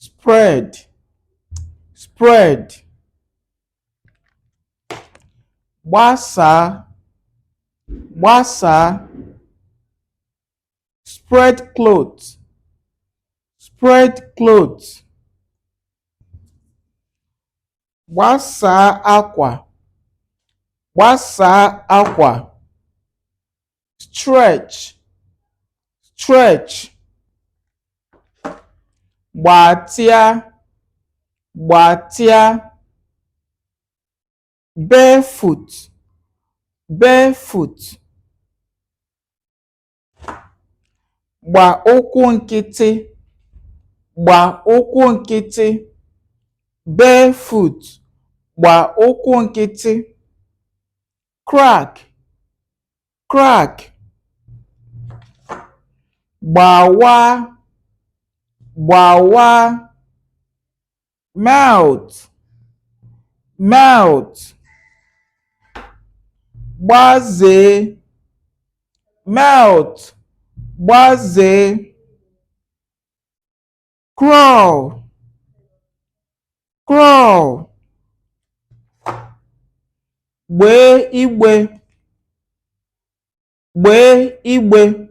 spread, spread. Gbasaa, gbasaa. Spread cloth, spread cloth. Gbasaa akwa, gbasaa akwa. Stretch, stretch. Gbatịa, gbatịa. Barefoot, barefoot. Gba ụkwụ nkịtị, gba ụkwụ nkịtị. Barefoot, gba ụkwụ nkịtị. Crack, crack. Gbawa, gbawa. Melt, melt. Gbazee, melt, gbazee. Crawl, crawl. Gbee igbe, gbee igbe.